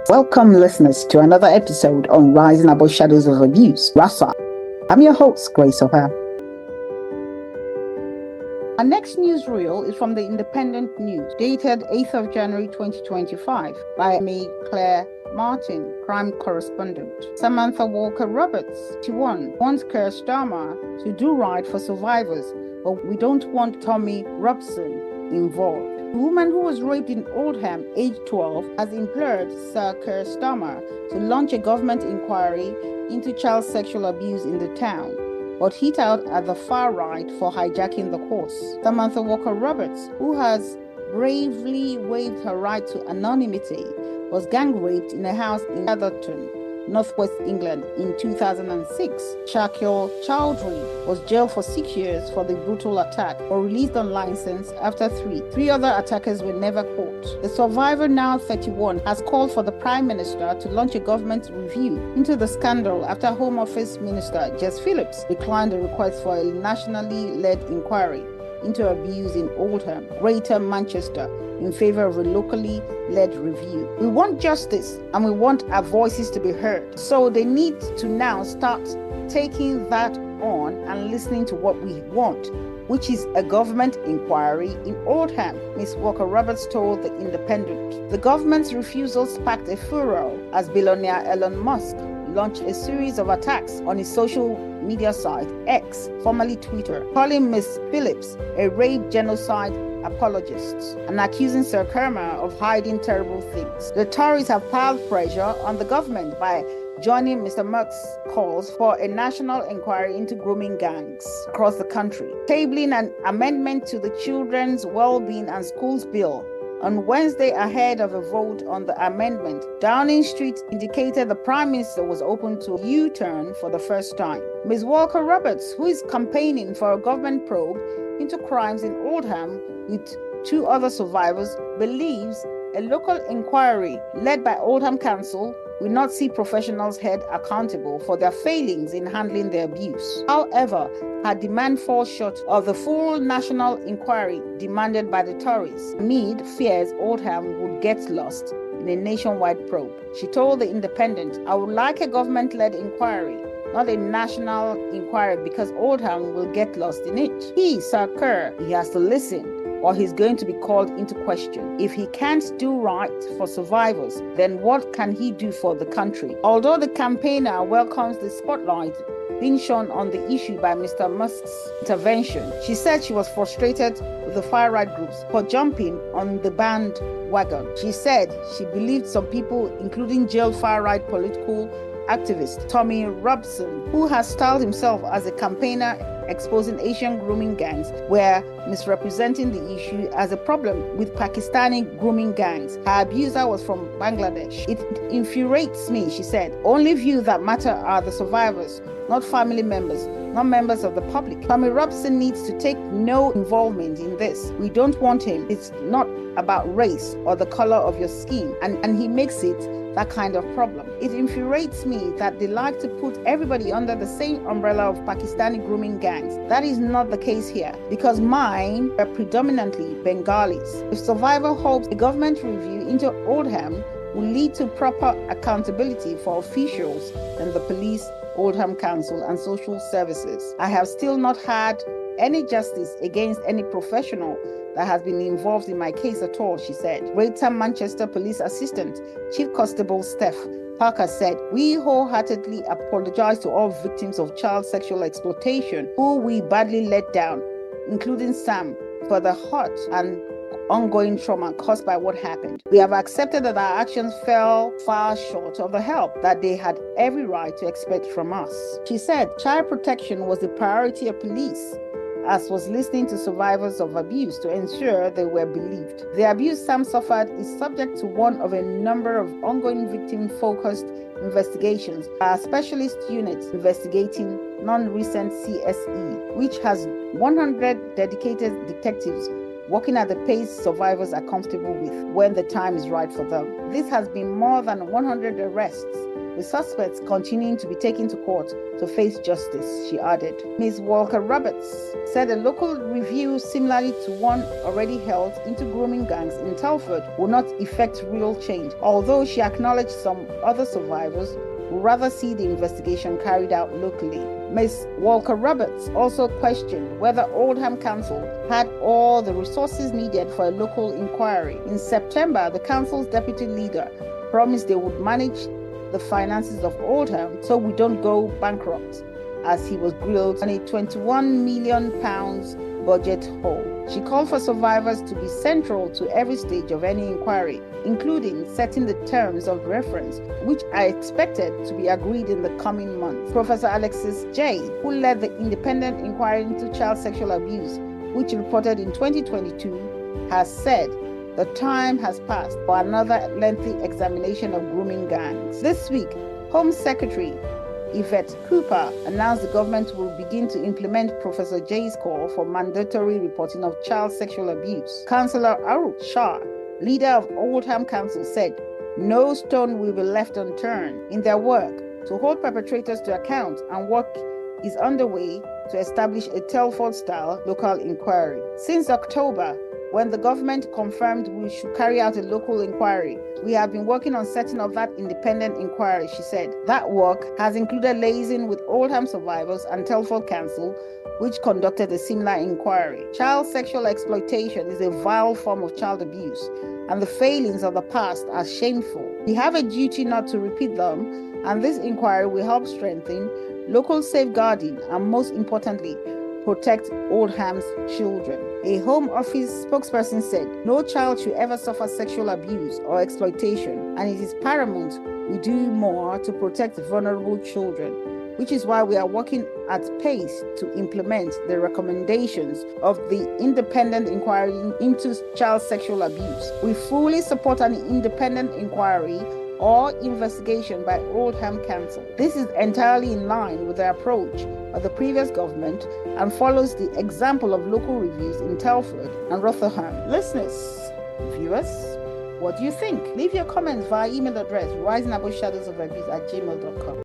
Welcome, listeners, to another episode on Rising Above Shadows of Abuse, rasa. I'm your host, Graceovba. Our next newsreel is from the Independent News, dated 8th of January 2025, by me, Claire Martin, crime correspondent. Samantha Walker Roberts, 21, wants Keir Starmer to do right for survivors, but we don't want Tommy Robson involved. The woman who was raped in Oldham, aged 12, has implored Sir Keir Starmer to launch a government inquiry into child sexual abuse in the town, but hit out at the far right for hijacking the course. Samantha Walker Roberts, who has bravely waived her right to anonymity, was gang raped in a house in Atherton, Northwest England in 2006. Shakil Chowdhury was jailed for 6 years for the brutal attack, but released on license after three other attackers were never caught. The survivor, now 31, has called for the Prime Minister to launch a government review into the scandal after Home Office Minister Jess Phillips declined a request for a nationally led inquiry into abuse in Oldham, Greater Manchester, in favor of a locally led review. We want justice and we want our voices to be heard. So they need to now start taking that on and listening to what we want, which is a government inquiry in Oldham, Ms. Walker Roberts told The Independent. The government's refusal sparked a furor as billionaire Elon Musk launched a series of attacks on his social media site X, formerly Twitter, calling Ms. Phillips a rape genocide apologist and accusing Sir Keir of hiding terrible things. The Tories have piled pressure on the government by joining Mr. Musk's calls for a national inquiry into grooming gangs across the country, tabling an amendment to the Children's Wellbeing and Schools Bill. On Wednesday, ahead of a vote on the amendment, Downing Street indicated the Prime Minister was open to a U-turn for the first time. Ms. Walker Roberts, who is campaigning for a government probe into crimes in Oldham with 2 other survivors, believes a local inquiry led by Oldham Council will not see professionals held accountable for their failings in handling the abuse. However, her demand falls short of the full national inquiry demanded by the Tories, amid fears Oldham would get lost in a nationwide probe. She told The Independent, "I would like a government-led inquiry, not a national inquiry, because Oldham will get lost in it. He, Sir Keir, he has to listen, or he's going to be called into question. If he can't do right for survivors, then what can he do for the country?" Although the campaigner welcomes the spotlight being shone on the issue by Mr. Musk's intervention, she said she was frustrated with the far-right groups for jumping on the bandwagon. She said she believed some people, including jailed far-right political activist Tommy Robson, who has styled himself as a campaigner exposing Asian grooming gangs, were misrepresenting the issue as a problem with Pakistani grooming gangs. Her abuser was from Bangladesh. "It infuriates me," she said. "Only view that matter are the survivors, not family members, not members of the public. Tommy Robson needs to take no involvement in this. We don't want him. It's not about race or the color of your skin." And he makes it that kind of problem. "It infuriates me that they like to put everybody under the same umbrella of Pakistani grooming gangs. That is not the case here, because mine are predominantly Bengalis." If survivor hopes a government review into Oldham will lead to proper accountability for officials and the police, Oldham Council, and social services. "I have still not had any justice against any professional that has been involved in my case at all," she said. Greater Manchester Police Assistant Chief Constable Steph Parker said, "We wholeheartedly apologize to all victims of child sexual exploitation who we badly let down, including Sam, for the hurt and ongoing trauma caused by what happened. We have accepted that our actions fell far short of the help that they had every right to expect from us." She said child protection was the priority of police, as was listening to survivors of abuse to ensure they were believed. The abuse Sam suffered is subject to one of a number of ongoing victim-focused investigations by a specialist unit investigating non-recent CSE, which has 100 dedicated detectives working at the pace survivors are comfortable with when the time is right for them. This has been more than 100 arrests with suspects continuing to be taken to court to face justice, she added. Ms. Walker Roberts said a local review similarly to one already held into grooming gangs in Telford will not effect real change, although she acknowledged some other survivors would rather see the investigation carried out locally. Ms. Walker Roberts also questioned whether Oldham Council had all the resources needed for a local inquiry. In September, the council's deputy leader promised they would manage the finances of Oldham so we don't go bankrupt, as he was grilled on a £21 million budget hole. She called for survivors to be central to every stage of any inquiry, including setting the terms of reference, which are expected to be agreed in the coming months. Professor Alexis J., who led the independent inquiry into child sexual abuse, which reported in 2022, has said the time has passed for another lengthy examination of grooming gangs. This week, Home Secretary Yvette Cooper announced the government will begin to implement Professor J's call for mandatory reporting of child sexual abuse. Councillor Arup Shah, leader of Oldham Council, said no stone will be left unturned in their work to hold perpetrators to account, and work is underway to establish a Telford-style local inquiry. Since October, when the government confirmed we should carry out a local inquiry, we have been working on setting up that independent inquiry, she said. That work has included liaising with Oldham survivors and Telford Council, which conducted a similar inquiry. Child sexual exploitation is a vile form of child abuse, and the failings of the past are shameful. We have a duty not to repeat them, and this inquiry will help strengthen local safeguarding and, most importantly, protect Oldham's children. A Home Office spokesperson said, no child should ever suffer sexual abuse or exploitation, and it is paramount we do more to protect vulnerable children, which is why we are working at pace to implement the recommendations of the independent inquiry into child sexual abuse. We fully support an independent inquiry or investigation by Oldham Council. This is entirely in line with the approach of the previous government and follows the example of local reviews in Telford and Rotherham. Listeners, viewers, what do you think? Leave your comments via email address risingaboveshadowsofabuse@gmail.com.